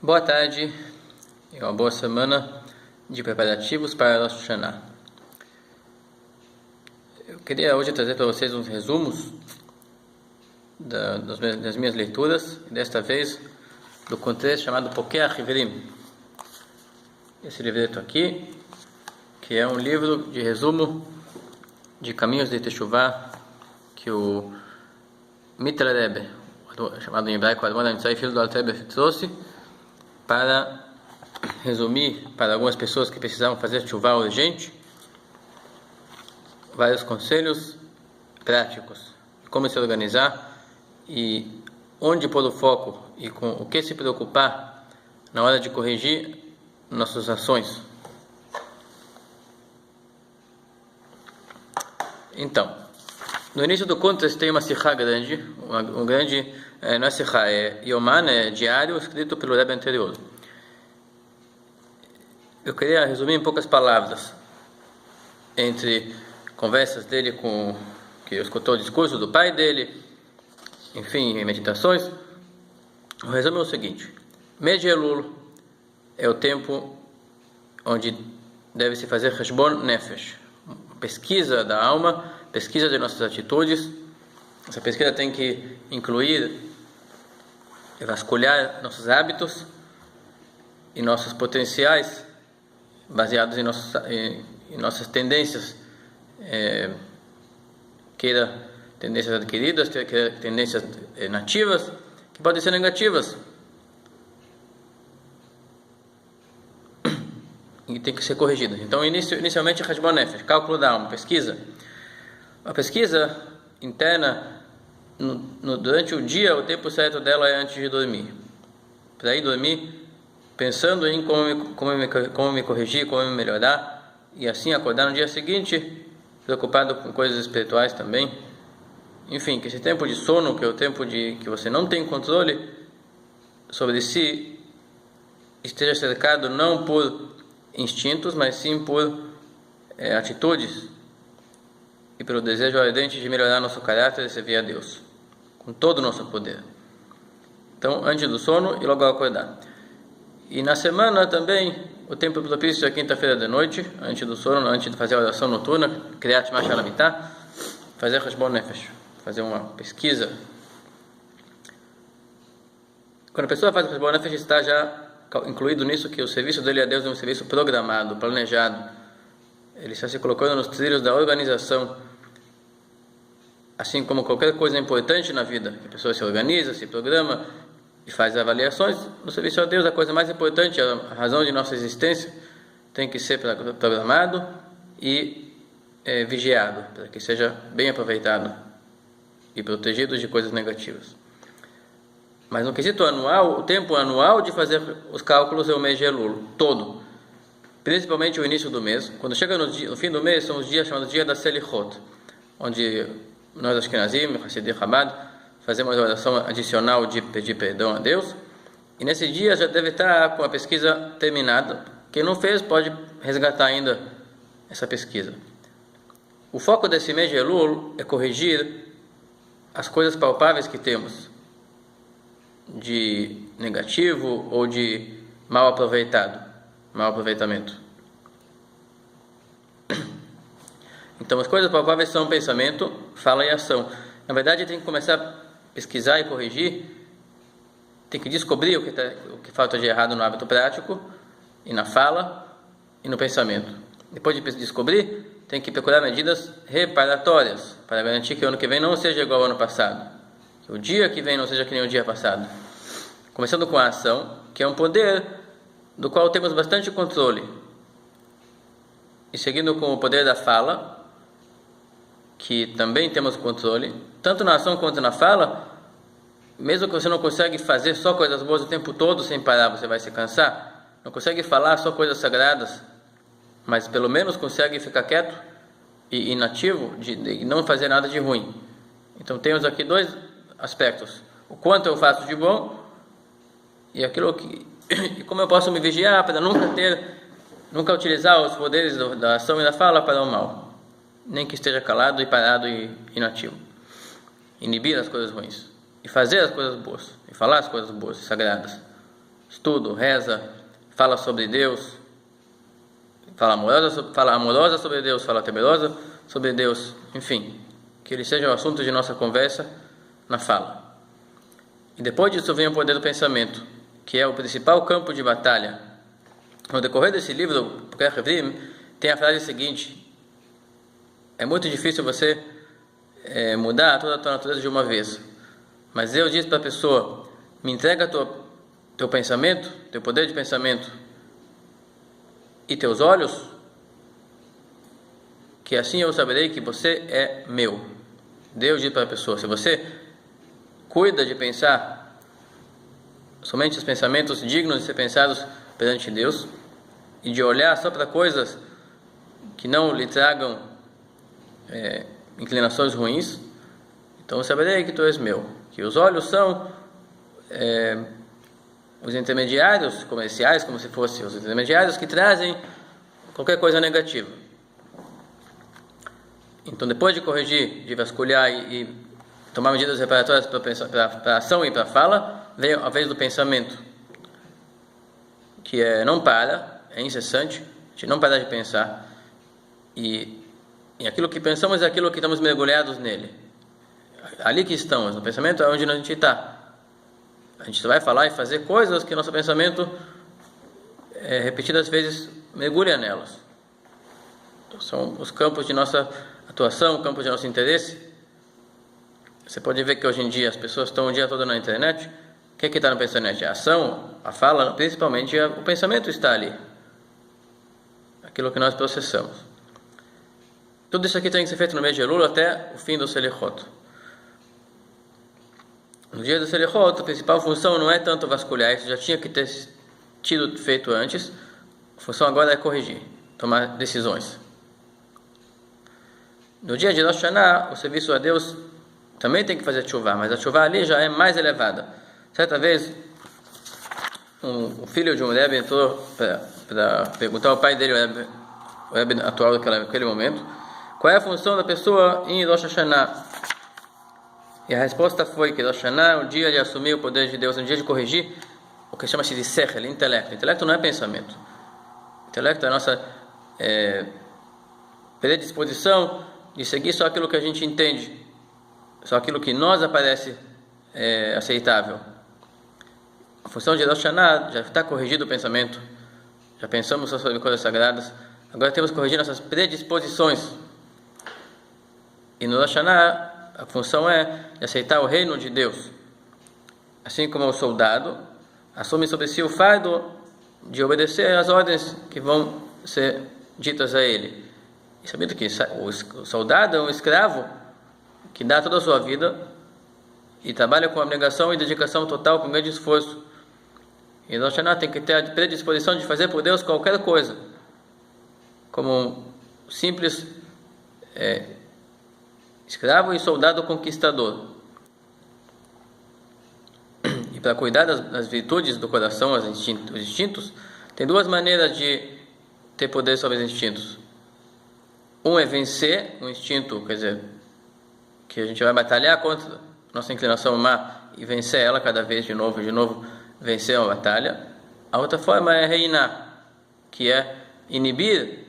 Boa tarde e uma boa semana de preparativos para Rosh Hashanah. Eu queria hoje trazer para vocês uns resumos das minhas leituras, e desta vez do contexto chamado Pokeach Ivrim. Esse livreto aqui, que é um livro de resumo de caminhos de Teshuvah que o Mitra Rebbe, chamado em hebraico Admon HaNitzai, filho do Alter Rebbe, trouxe para resumir para algumas pessoas que precisavam fazer Teshuvah urgente vários conselhos práticos, como se organizar e onde pôr o foco e com o que se preocupar na hora de corrigir nossas ações. Então, no início do conto tem uma sikha grande, não é sikha, é Yoman, é diário, escrito pelo Rebbe anterior. Eu queria resumir em poucas palavras, entre conversas dele que escutou o discurso do pai dele, enfim, meditações. O resumo é o seguinte: mês de Elul é o tempo onde deve se fazer Cheshbon Nefesh, pesquisa da alma, pesquisa de nossas atitudes. Essa pesquisa tem que incluir e vasculhar nossos hábitos e nossos potenciais, baseados em nossas tendências, queira tendências adquiridas, queira tendências nativas, que podem ser negativas, e tem que ser corrigidas. Então, inicialmente, Cheshbon Nefesh, cálculo da alma, pesquisa. A pesquisa interna, durante o dia, o tempo certo dela é antes de dormir. Para ir dormir, pensando em como me corrigir, como me melhorar, e assim acordar no dia seguinte, preocupado com coisas espirituais também. Enfim, que esse tempo de sono, que é o tempo que você não tem controle sobre si, esteja cercado não por instintos, mas sim por atitudes e pelo desejo ardente de melhorar nosso caráter e servir a Deus com todo o nosso poder. Então, antes do sono e logo ao acordar. E na semana também, o tempo propício é quinta-feira de noite, antes do sono, antes de fazer a oração noturna, Kriyat Shema Shalamitah, fazer Cheshbon Nefesh, fazer uma pesquisa. Quando a pessoa faz o Cheshbon Nefesh, está já incluído nisso que o serviço dele a Deus é um serviço programado, planejado. Ele está se colocando nos trilhos da organização, assim como qualquer coisa importante na vida, que a pessoa se organiza, se programa e faz avaliações. No serviço a Deus, a coisa mais importante, a razão de nossa existência, tem que ser programado e vigiado, para que seja bem aproveitado e protegido de coisas negativas. Mas no quesito anual, o tempo anual de fazer os cálculos é o mês de Elul, todo. Principalmente o início do mês. Quando chega no fim do mês, são os dias chamados dia da Selichot, onde nós, Ashkenazim, Hassidim Chabad, fazemos a oração adicional de pedir perdão a Deus. E nesse dia já deve estar com a pesquisa terminada. Quem não fez pode resgatar ainda essa pesquisa. O foco desse mês de Elul é corrigir as coisas palpáveis que temos de negativo ou de mal aproveitamento. Então, as coisas palpáveis são pensamento, fala e ação. Na verdade, tem que começar a pesquisar e corrigir, tem que descobrir o que falta de errado no hábito prático, e na fala, e no pensamento. Depois de descobrir, tem que procurar medidas reparatórias, para garantir que o ano que vem não seja igual ao ano passado, que o dia que vem não seja que nem o dia passado. Começando com a ação, que é um poder do qual temos bastante controle, e seguindo com o poder da fala, que também temos controle, tanto na ação quanto na fala. Mesmo que você não consegue fazer só coisas boas o tempo todo sem parar, você vai se cansar. Não consegue falar só coisas sagradas, mas pelo menos consegue ficar quieto e inativo, de não fazer nada de ruim. Então temos aqui dois aspectos: o quanto eu faço de bom e e como eu posso me vigiar para nunca utilizar os poderes da ação e da fala para o mal, nem que esteja calado e parado e inativo. Inibir as coisas ruins e fazer as coisas boas e falar as coisas boas e sagradas. estudo, reza, fala sobre Deus, fala amorosa sobre Deus, fala temerosa sobre Deus, enfim, que ele seja o assunto de nossa conversa na fala. E depois disso vem o poder do pensamento, que é o principal campo de batalha. No decorrer desse livro, tem a frase seguinte: é muito difícil você mudar toda a tua natureza de uma vez, mas Deus diz para a pessoa: me entrega teu pensamento, teu poder de pensamento e teus olhos, que assim eu saberei que você é meu. Deus diz para a pessoa: se você cuida de pensar somente os pensamentos dignos de ser pensados perante Deus, e de olhar só para coisas que não lhe tragam inclinações ruins, então eu saberei que tu és meu. Que os olhos são os intermediários comerciais, como se fossem os intermediários que trazem qualquer coisa negativa. Então, depois de corrigir, de vasculhar e tomar medidas reparatórias para a ação e para a fala, vem a vez do pensamento, que não para, é incessante, a gente não para de pensar, e aquilo que pensamos é aquilo que estamos mergulhados nele, ali que estamos, no pensamento é onde a gente está. A gente vai falar e fazer coisas que nosso pensamento, repetidas vezes, mergulha nelas. Então, são os campos de nossa atuação, campos de nosso interesse. Você pode ver que hoje em dia as pessoas estão o dia todo na internet. O que é que está na internet? A ação, a fala, principalmente o pensamento está ali. Aquilo que nós processamos. Tudo isso aqui tem que ser feito no mês de Elul até o fim do Selichot. No dia do Selichot, a principal função não é tanto vasculhar, isso já tinha que ter tido feito antes. A função agora é corrigir, tomar decisões. No dia de Rosh Hashanah, o serviço a Deus também tem que fazer tshuva, mas a tshuva ali já é mais elevada. Certa vez, um filho de um Rebbe entrou para perguntar ao pai dele, o Rebbe atual daquele momento, qual é a função da pessoa em Rosh Hashanah. E a resposta foi que Rosh Hashanah é um dia de assumir o poder de Deus, um dia de corrigir o que chama-se de sechel, intelecto. Intelecto não é pensamento. Intelecto é a nossa predisposição de seguir só aquilo que a gente entende, só aquilo que nos aparece aceitável. A função de Rosh Hashanah já está corrigido o pensamento, já pensamos só sobre coisas sagradas, agora temos que corrigir nossas predisposições. E no Rosh Hashanah a função é de aceitar o reino de Deus, assim como o soldado assume sobre si o fardo de obedecer às ordens que vão ser ditas a ele. E sabendo que o soldado é um escravo que dá toda a sua vida e trabalha com abnegação e dedicação total, com grande esforço. E Rosh Hashanah tem que ter a predisposição de fazer por Deus qualquer coisa, como um simples escravo e soldado conquistador. E para cuidar das virtudes do coração, os instintos, tem duas maneiras de ter poder sobre os instintos. Um é vencer um instinto, quer dizer, que a gente vai batalhar contra nossa inclinação má e vencer ela cada vez de novo, vencer uma batalha. A outra forma é reinar, que é inibir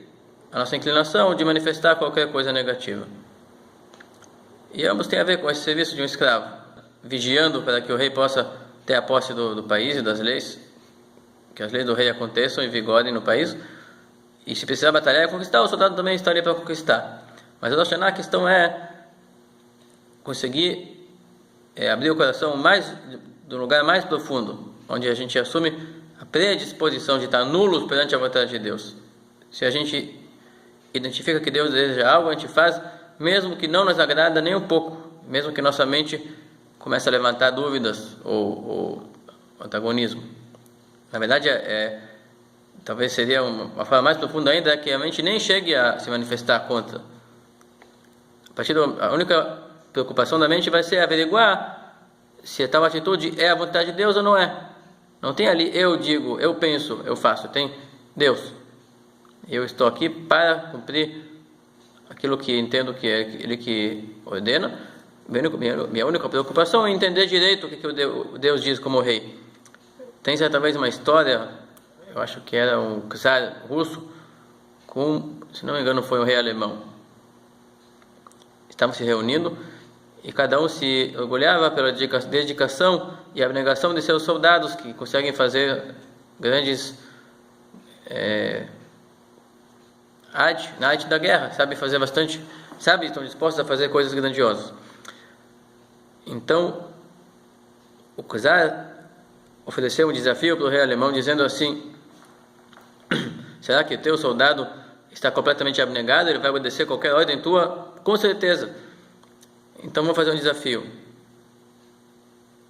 a nossa inclinação de manifestar qualquer coisa negativa. E ambos têm a ver com esse serviço de um escravo, vigiando para que o rei possa ter a posse do país e das leis, que as leis do rei aconteçam e vigorem no país. E se precisar batalhar e conquistar, o soldado também está ali para conquistar. Mas a Rosh Hashanah, a questão é conseguir abrir o coração do lugar mais profundo, onde a gente assume a predisposição de estar nulos perante a vontade de Deus. Se a gente identifica que Deus deseja algo, a gente faz, mesmo que não nos agrada nem um pouco, mesmo que nossa mente comece a levantar dúvidas ou antagonismo. Na verdade, talvez seria uma forma mais profunda ainda, que a mente nem chegue a se manifestar contra. A única preocupação da mente vai ser averiguar se a tal atitude é a vontade de Deus ou não é. Não tem ali eu digo, eu penso, eu faço. Tem Deus. Eu estou aqui para cumprir aquilo que entendo que é Ele que ordena. Minha única preocupação é entender direito o que Deus diz como rei. Tem certa vez uma história, eu acho que era um czar russo com, se não me engano, foi um rei alemão. Estavam se reunindo e cada um se orgulhava pela dedicação e abnegação de seus soldados, que conseguem fazer grandes na arte da guerra, sabem fazer bastante, estão dispostos a fazer coisas grandiosas. Então, o czar ofereceu um desafio para o rei alemão, dizendo assim: será que o teu soldado está completamente abnegado? Ele vai obedecer qualquer ordem tua? Com certeza. Então vamos fazer um desafio.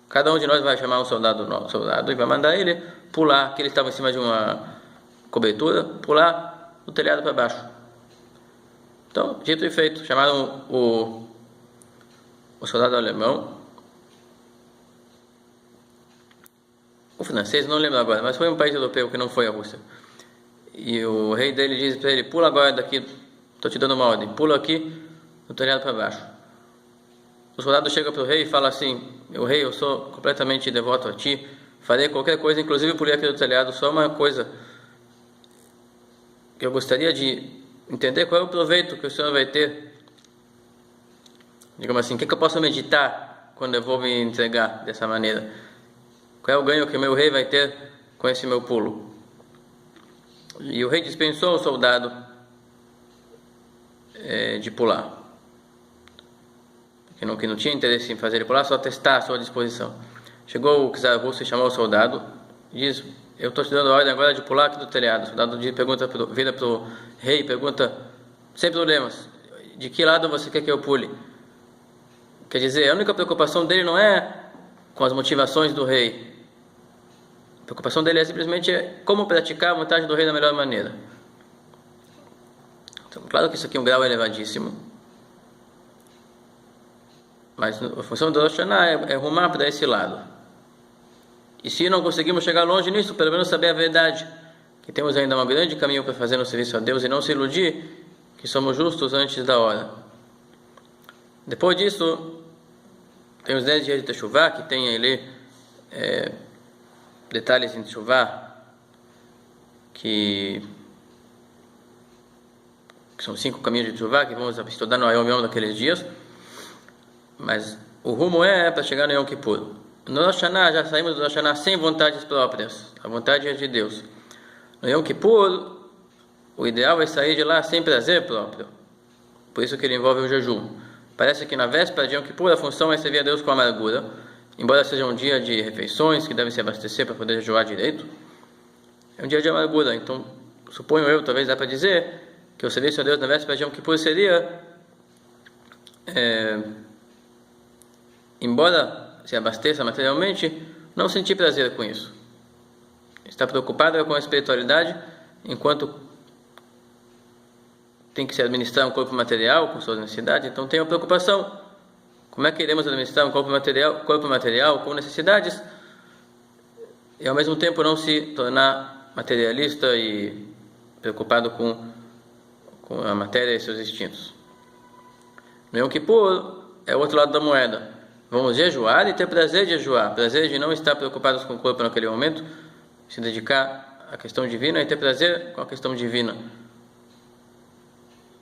Cada um de nós vai chamar um soldado e vai mandar ele pular, que ele estava em cima de uma cobertura, pular do telhado para baixo. Então, dito e feito, chamaram o soldado alemão, o francês, não lembro agora, mas foi um país europeu que não foi a Rússia. E o rei dele diz para ele: pula agora daqui, estou te dando uma ordem, pula aqui do telhado para baixo. O soldado chega para o rei e fala assim: meu rei, eu sou completamente devoto a ti, farei qualquer coisa, inclusive pular aqui do telhado. Só uma coisa que eu gostaria de entender: qual é o proveito que o senhor vai ter? Digamos assim, o que eu posso meditar quando eu vou me entregar dessa maneira? Qual é o ganho que meu rei vai ter com esse meu pulo? E o rei dispensou o soldado de pular, que não tinha interesse em fazer ele pular, só testar a sua disposição. Chegou o czar russo e chamou o soldado e diz: eu estou te dando a ordem agora de pular aqui do telhado. O soldado vira para o rei e pergunta, sem problemas: de que lado você quer que eu pule? Quer dizer, a única preocupação dele não é com as motivações do rei. A preocupação dele é simplesmente como praticar a vontade do rei da melhor maneira. Então, claro que isso aqui é um grau elevadíssimo, mas a função do Rosh Hashanah é rumar para esse lado. E se não conseguimos chegar longe nisso, pelo menos saber a verdade, que temos ainda um grande caminho para fazer no serviço a Deus, e não se iludir que somos justos antes da hora. Depois disso, tem os 10 dias de Teshuvah, que tem ali detalhes em Teshuvah, que são 5 caminhos de Teshuvah, que vamos estudar no Yom Yom daqueles dias. Mas o rumo é para chegar no Yom Kippur. No Rosh Hashanah, já saímos do Rosh Hashanah sem vontades próprias, a vontade é de Deus. No Yom Kippur, o ideal é sair de lá sem prazer próprio, por isso que ele envolve o jejum. Parece que na véspera de Yom Kippur a função é servir a Deus com amargura, embora seja um dia de refeições que devem se abastecer para poder jejuar direito. É um dia de amargura, então suponho eu, talvez dá para dizer que o serviço a Deus na véspera de Yom Kippur seria embora se abasteça materialmente, não sentir prazer com isso. Está preocupado com a espiritualidade, enquanto tem que se administrar um corpo material com suas necessidades. Então tem uma preocupação: como é que iremos administrar um corpo material com necessidades e ao mesmo tempo não se tornar materialista e preocupado com a matéria e seus instintos. No Yom Kippur é o outro lado da moeda. Vamos jejuar e ter prazer de jejuar, prazer de não estar preocupados com o corpo naquele momento, se dedicar à questão divina e ter prazer com a questão divina.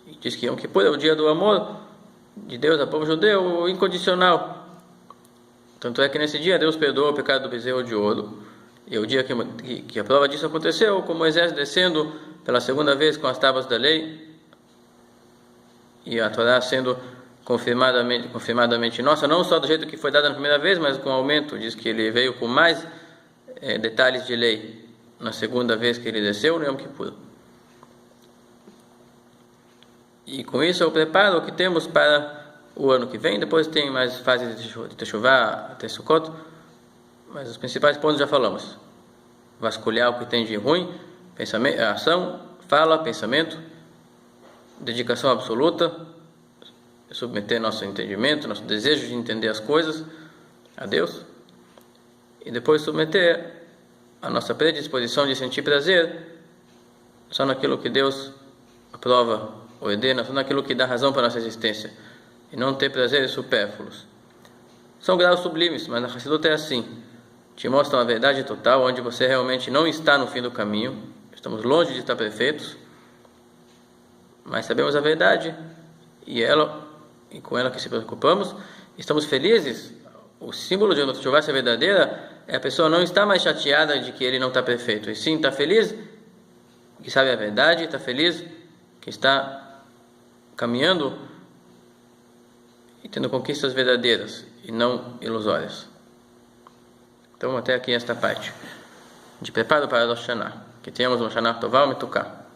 E diz que Yom Kippur é o dia do amor de Deus ao povo judeu incondicional. Tanto é que nesse dia Deus perdoa o pecado do bezerro de ouro. E é o dia que a prova disso aconteceu, com Moisés descendo pela segunda vez com as tábuas da lei e a Torá sendo confirmadamente nossa, não só do jeito que foi dada na primeira vez, mas com aumento. Diz que ele veio com mais detalhes de lei na segunda vez que ele desceu no Yom Kippur. E com isso eu preparo o que temos para o ano que vem. Depois tem mais fases de Teshuvah até Sukkot, mas os principais pontos já falamos. Vasculhar o que tem de ruim: ação, fala, pensamento, dedicação absoluta, submeter nosso entendimento, nosso desejo de entender as coisas a Deus, e depois submeter a nossa predisposição de sentir prazer só naquilo que Deus aprova, ordena, só naquilo que dá razão para a nossa existência, e não ter prazeres supérfluos. São graus sublimes, mas na Hassidut é assim: te mostram a verdade total, onde você realmente não está no fim do caminho. Estamos longe de estar perfeitos, mas sabemos a verdade e com ela que se preocupamos. Estamos felizes. O símbolo de uma Teshuvah ser verdadeira é a pessoa não estar mais chateada de que ele não está perfeito, e sim está feliz que sabe a verdade, está feliz que está caminhando e tendo conquistas verdadeiras e não ilusórias. Então até aqui esta parte de preparo para Rosh Hashanah. Que tenhamos uma Shana Tová ou Metuká.